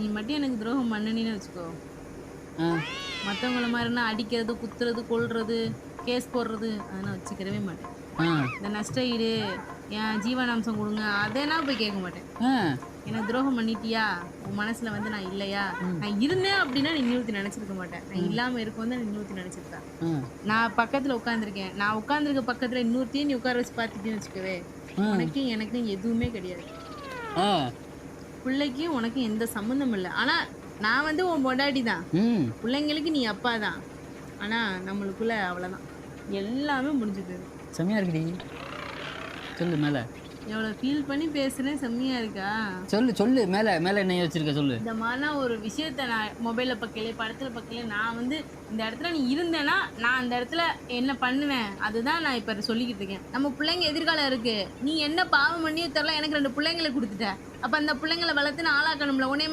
நீ மட்டும் எனக்கு துரோகம் பண்ணுனீன்னு வச்சுக்கோ, மற்றவங்கள மாதிரினா அடிக்கிறது, குத்துறது, கொல்றது, கேஸ் போடுறது அதெல்லாம் வச்சுக்கிறவே மாட்டேன். இந்த நஷ்ட ஈடு, என் ஜீவனாம்சம் கொடுங்க அதெல்லாம் போய் கேட்க மாட்டேன். எனக்கு துரோகம் பண்ணிட்டியா, உன் மனசுல வந்து நான் இல்லையா, நான் இருந்தேன் அப்படின்னா நீ இன்னொருத்தி நினைச்சிருக்க மாட்டேன். நான் இல்லாம இருக்கும் தான் இன்னொருத்தி நினைச்சிருக்கா. நான் பக்கத்துல உட்காந்துருக்கேன், நான் உட்காந்துருக்க பக்கத்துல இன்னொருத்தையும் நீ உட்கார வச்சு பார்த்துட்டேன்னு வச்சுக்கவே, உனக்கும் எனக்கும் எதுவுமே கிடையாது. பிள்ளைக்கும் உனக்கும் எந்த சம்மந்தம் இல்லை. ஆனா நான் வந்து உன் பொண்டாட்டி தான், பிள்ளைங்களுக்கு நீ அப்பா தான். ஆனா நம்மளுக்குள்ள அவ்வளவுதான், எல்லாமே முடிஞ்சுது. செம்மையா இருக்குடி, சொல்லு மேல. எவ்வளவு ஃபீல் பண்ணி பேசுறேன், செம்மையா இருக்கா? சொல்லு சொல்லு, மேல மேல என்ன யோசிச்சிருக்க சொல்லு. இந்த மாதிரிலாம் ஒரு விஷயத்த நான் மொபைல்ல பக்கல, படத்துல பக்கல, நான் வந்து இந்த இடத்துல நீ இருந்தேன்னா நான் அந்த இடத்துல என்ன பண்ணுவேன், அதுதான் நான் இப்ப சொல்லிக்கிட்டு இருக்கேன். நம்ம பிள்ளைங்க எதிர்காலம் இருக்கு, நீ என்ன பாவம் பண்ணியோ தெரியல, எனக்கு 2 பிள்ளைங்களை கொடுத்துட்ட. அப்ப அந்த பிள்ளைங்களை வளர்த்து நான் ஆளாக்கணும்ல. உடனே